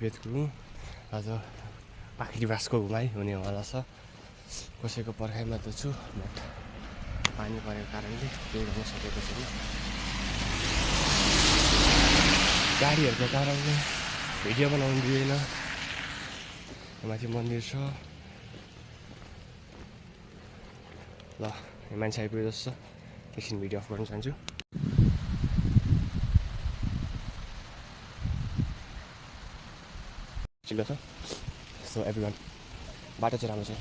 बेतको आज पाखरीबासको घुमाइ हुनेवाला छ। कसैको पर्खाइमा त छु बट पानी परेको कारणले केही गर्न सकेको छैन। गाडीहरूको कारणले भिडियो बनाउनु दिएन। माथि मन्दिर छ ल मान्छे आइपुगेको जस्तो छ। एकछिन भिडियो अफ गर्न चाहन्छु। ठिक छ सो एभ्रिवान बाटो चाहिँ राम्रो छ।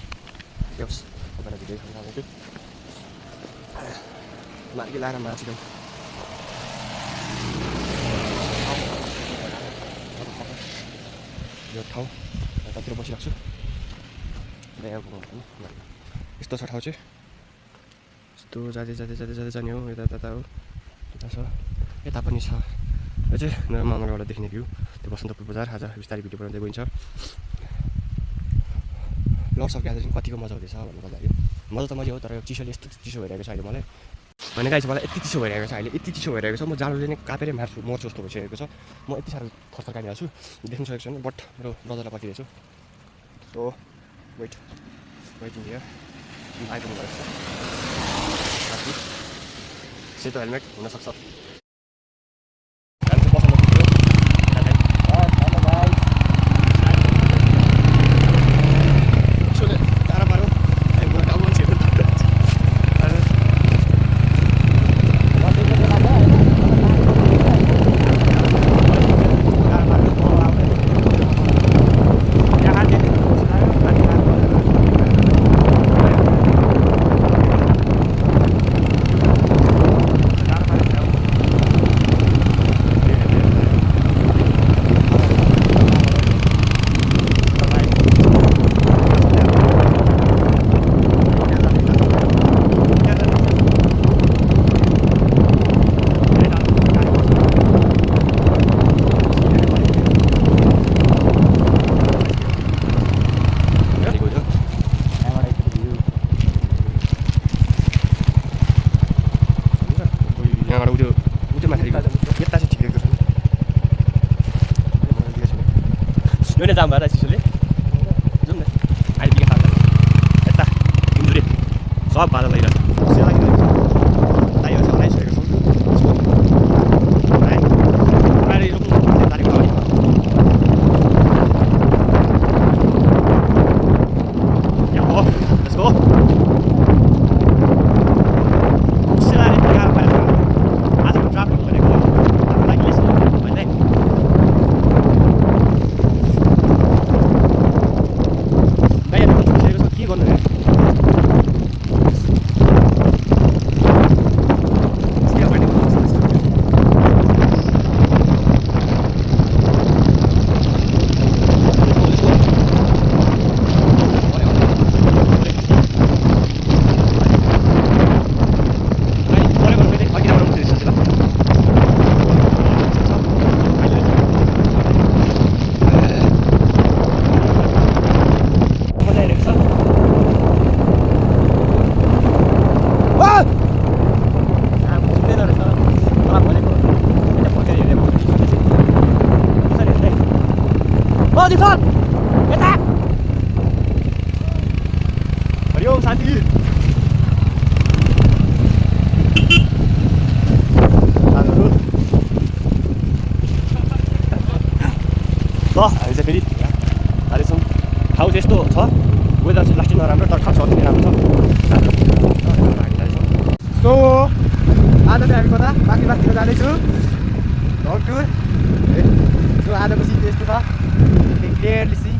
यस तपाईँलाई भिडियो देखाउनु आएको मार्गी लाएर माछिकन यो ठाउँ यतातिर बसिरहेको छु। यस्तो छ ठाउँ चाहिँ यस्तो जाँदै जाँदै जाँदै जाँदै जाने हो। यता यता हो यता छ यता पनि छ। यो चाहिँ मेरो मामाबाट देखिने भ्यू। त्यो बसन्तपुर बजार आज बिस्तारै भिडियो बनाउँदै गइन्छ। लट्स अफ ग्यादरिङ कतिको मजा हुँदैछ भन्नु पर्दाखेरि मजा त मजा हो, तर यो चिसोले यस्तो चिसो भइरहेको छ अहिले मलाई। भने गाइस मलाई यति चिसो भइरहेको छ अहिले, यति चिसो भइरहेको छ म जाडोले नै कापेरै मर्छु जस्तो भइसकेको छ। म यति साह्रो थरथर काटिरहेको छु देख्नु सकेको छैन बट मेरो ब्रदरलाई पठाइदिएको छु। सो वेटिङ हियर आइपुग्नु भएको छ। सेतो हेलमेट हुनसक्छ। यो जाम भएर चिसोले जाउँ न आइपुगे खाल्दा यता हिन्दूले सब बाधा लगाइरहेको छ। लाइहरू सब लगाइसकेको छौँ। हरिओम शान्ति ल हामी चाहिँ फेरि जाँदैछौँ। ठाउँ चाहिँ यस्तो छ वेदर चाहिँ लास्टै नराम्रो तर ठाउँ चाहिँ राम्रो छ। सो आज चाहिँ हामी कता पाखरीबासतिर जाँदैछु लङ टुर। सो आजको सिन यस्तो छ क्लियरली सी।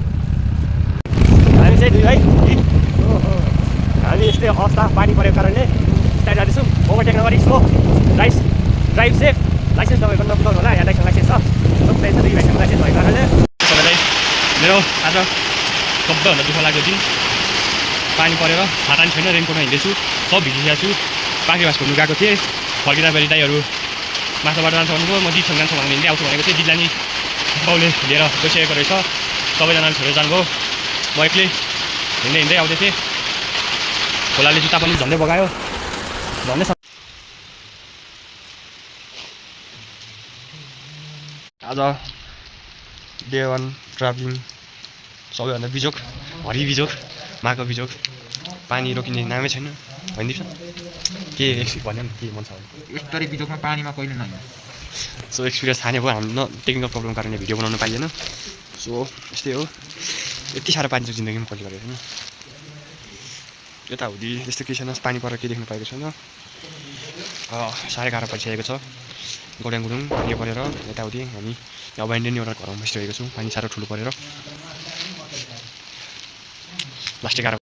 हामी चाहिँ दुई भाइ हामी यस्तै अवस्था पानी परेको कारणले स्टाइल जाँदैछौँ। ओभरटेक नगरी स्लो ड्राइभ सेफ। लाइसेन्स तपाईँको नपुग्नु होला, यहाँ लाइसेन्स छ दुई भाइसँग लाइसेन्स भएको कारणले। तपाईँलाई मेरो आज सबैभन्दा दुःख लाग्यो दिन पानी परेर हात पनि छैन, रेनकोटमा हिँड्दैछु, सब भिजिरहेको छु। पाखरीबास घुम्नु गएको थिएँ, फर्किँदा फेरि दाइहरू माछाबाट जान्छ भन्नुभयो। म दिदीसँग जान्छु भनेर हिँड्दै आउँछु भनेको थिएँ। दिदीलाई बाउले लिएर गइसकेको रहेछ, सबैजनाले छोडेर जानुभयो। म एक्लै हिँड्दै आउँदै थिएँ। खोलाले जुत्ता पनि झन्डै बगायो भन्ने। आज डे 1 ट्राभलिङ सबैभन्दा बिजोक हरि बिजोक माको बिजोक पानी रोकिने नामै छैन भनिदिन्छ के भन्यो नि के मन छ यस्तरी बिजोकमा पानीमा कहिले नहिँड्नु सो एक्सपिरियन्स थाहा भयो हाम्रो टेक्निकल प्रब्लम कारणले भिडियो बनाउनु पाइएन सो यस्तै हो यति साह्रो पानी चाहिँ जिन्दगीमा कहिले गरेको छैन यताउति त्यस्तो केही छैन पानी परेर केही देख्नु पाएको छैन साह्रै गाह्रो परिसकेको छ गोड्याङ गुडुङ पानी परेर यताउति हामी अबेन्डेन एउटा घरमा बसिरहेको छौँ पानी साह्रो ठुलो परेर लास्टै गाह्रो